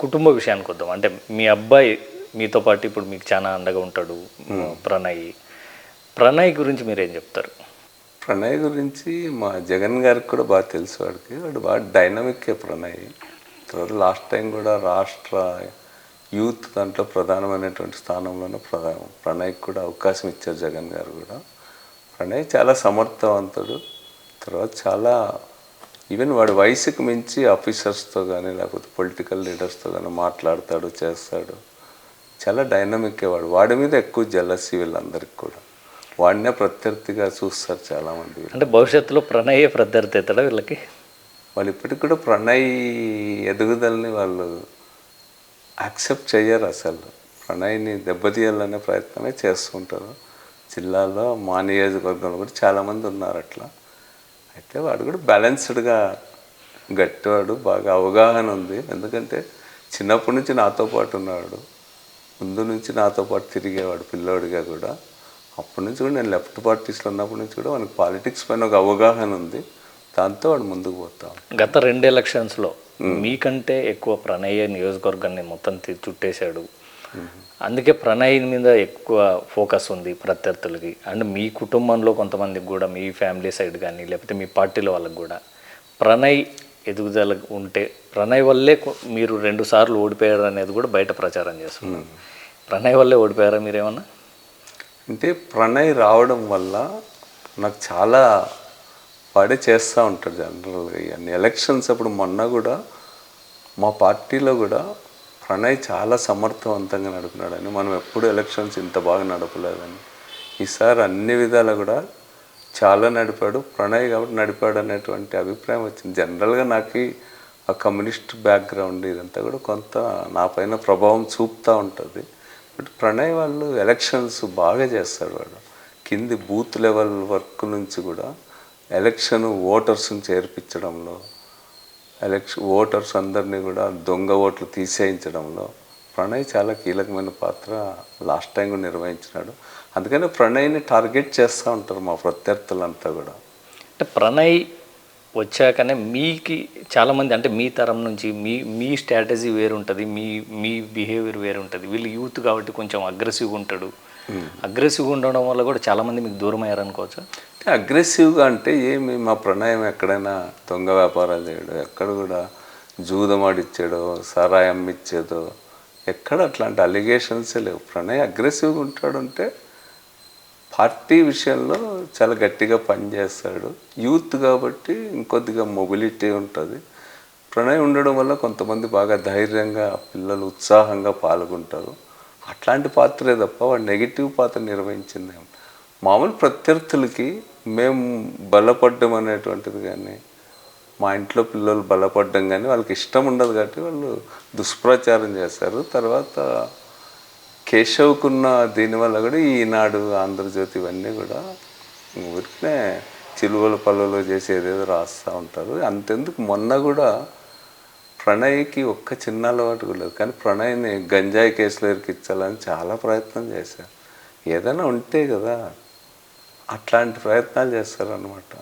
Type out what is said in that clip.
కుటుంబ విషయానికి వద్దాం. అంటే మీ అబ్బాయి మీతో పాటు ఇప్పుడు మీకు చాలా అండగా ఉంటాడు, ప్రణయ్. ప్రణయ్ గురించి మీరేం చెప్తారు? ప్రణయ్ గురించి మా జగన్ గారికి కూడా బాగా తెలుసు. వాడు బాగా డైనమిక్కే ప్రణయ్. తర్వాత లాస్ట్ టైం కూడా రాష్ట్ర యూత్ దాంట్లో ప్రధానమైనటువంటి స్థానంలోనే ప్రణయ్కి కూడా అవకాశం ఇచ్చారు జగన్ గారు కూడా. ప్రణయ్ చాలా సమర్థవంతుడు. తర్వాత చాలా ఈవెన్ వాడి వయసుకు మించి ఆఫీసర్స్తో కానీ లేకపోతే పొలిటికల్ లీడర్స్తో కానీ మాట్లాడతాడు, చేస్తాడు. చాలా డైనమిక్కే వాడి మీద ఎక్కువ జెలసీ వీళ్ళందరికీ కూడా. వాడినే ప్రత్యర్థిగా చూస్తారు చాలామంది. అంటే భవిష్యత్తులో ప్రణయే ప్రత్యర్థి అవుతాడా వీళ్ళకి? వాళ్ళు ఇప్పటికి కూడా ప్రణయ్ ఎదుగుదలని వాళ్ళు యాక్సెప్ట్ చేయరు. అసలు ప్రణయ్ని దెబ్బతీయాలనే ప్రయత్నమే చేస్తుంటారు. జిల్లాలో మా నియోజకవర్గంలో కూడా చాలామంది ఉన్నారు అట్లా. అయితే వాడు కూడా బ్యాలెన్స్డ్గా గట్టివాడు, బాగా అవగాహన ఉంది. ఎందుకంటే చిన్నప్పటి నుంచి నాతో పాటు ఉన్నాడు, ముందు నుంచి నాతో పాటు తిరిగేవాడు పిల్లోడిగా కూడా. అప్పటి నుంచి కూడా నేను లెఫ్ట్ పార్టీస్లో ఉన్నప్పటి నుంచి కూడా మనకి పాలిటిక్స్ పైన ఒక అవగాహన ఉంది. దాంతో వాడు ముందుకు పోతాం. గత 2 ఎలక్షన్స్లో మీకంటే ఎక్కువ ప్రణయ్ నియోజకవర్గాన్ని మొత్తం చుట్టేశాడు. అందుకే ప్రణయ్ మీద ఎక్కువ ఫోకస్ ఉంది ప్రత్యర్థులకి. అండ్ మీ కుటుంబంలో కొంతమందికి కూడా, మీ ఫ్యామిలీ సైడ్ కానీ లేకపోతే మీ పార్టీల వాళ్ళకి కూడా ప్రణయ్ ఎదుగుదల ఉంటే ప్రణయ్ వల్లే మీరు 2 సార్లు ఓడిపోయారు అనేది కూడా బయట ప్రచారం చేస్తున్నారు. ప్రణయ్ వల్లే ఓడిపోయారా మీరేమన్నా? అంటే ప్రణయ్ రావడం వల్ల నాకు చాలా వాడే చేస్తూ ఉంటాడు జనరల్గా ఇవన్నీ ఎలక్షన్స్. అప్పుడు మొన్న కూడా మా పార్టీలో కూడా ప్రణయ్ చాలా సమర్థవంతంగా నడిపినాడని, మనం ఎప్పుడు ఎలక్షన్స్ ఇంత బాగా నడపలేదని. ఈసారి అన్ని విధాలు కూడా చాలా నడిపాడు ప్రణయ్, కాబట్టి నడిపాడు అనేటువంటి అభిప్రాయం వచ్చింది. జనరల్గా నాకు ఆ కమ్యూనిస్ట్ బ్యాక్గ్రౌండ్ ఇదంతా కూడా కొంత నా పైన ప్రభావం చూపుతూ ఉంటుంది. బట్ ప్రణయ్ వాళ్ళు ఎలక్షన్స్ బాగా చేస్తాడు. వాడు కింది బూత్ లెవెల్ వర్క్ నుంచి కూడా ఎలక్షన్ ఓటర్స్ని చేర్పించడంలో, ఓటర్స్ అందరినీ కూడా దొంగ ఓట్లు తీసేయించడంలో ప్రణయ్ చాలా కీలకమైన పాత్ర లాస్ట్ టైం కూడా నిర్వహించినాడు. అందుకని ప్రణయ్ని టార్గెట్ చేస్తూ ఉంటారు మా ప్రత్యర్థులంతా కూడా. అంటే ప్రణయ్ వచ్చాకనే మీకు చాలామంది, అంటే మీ తరం నుంచి మీ స్ట్రాటజీ వేరుంటుంది, మీ బిహేవియర్ వేరుంటుంది. వీళ్ళు యూత్ కాబట్టి కొంచెం అగ్రెసివ్గా ఉంటాడు. అగ్రెసివ్గా ఉండడం వల్ల కూడా చాలామంది మీకు దూరం అయ్యారనుకోవచ్చు. అంటే అగ్రెసివ్గా అంటే ఏమి, మా ప్రణయం ఎక్కడైనా దొంగ వ్యాపారాలు చేయడం, ఎక్కడ కూడా జూదమాడిచ్చాడో సారాయి అమ్మిచ్చేదో ఎక్కడ అట్లాంటి అలిగేషన్సే లేవు. ప్రణయ్ అగ్రెసివ్గా ఉంటాడు అంటే పార్టీ విషయంలో చాలా గట్టిగా పనిచేస్తాడు. యూత్ కాబట్టి ఇంకొద్దిగా మొబిలిటీ ఉంటుంది. ప్రణయ్ ఉండడం వల్ల కొంతమంది బాగా ధైర్యంగా పిల్లలు ఉత్సాహంగా పాల్గొంటారు. అట్లాంటి పాత్రే తప్ప వాడు నెగిటివ్ పాత్ర నిర్వహించింది. మామూలు ప్రత్యర్థులకి మేము బలపడ్డం అనేటువంటిది కానీ, మా ఇంట్లో పిల్లలు బలపడ్డం కానీ వాళ్ళకి ఇష్టం ఉండదు. కాబట్టి వాళ్ళు దుష్ప్రచారం చేస్తారు. తర్వాత కేశవ్కున్న దీనివల్ల కూడా ఈనాడు, ఆంధ్రజ్యోతి ఇవన్నీ కూడా ఊరికనే చిలువల పల్లెలో చేసేదేదో రాస్తూ ఉంటారు. అంతెందుకు మొన్న కూడా ప్రణయ్కి ఒక్క చిన్న అలవాటు కూడా లేదు, కానీ ప్రణయ్ని గంజాయి కేసులో ఇరికించాలని చాలా ప్రయత్నం చేశారు. ఏదైనా ఉంటే కదా అట్లాంటి ప్రయత్నాలు చేస్తారనమాట.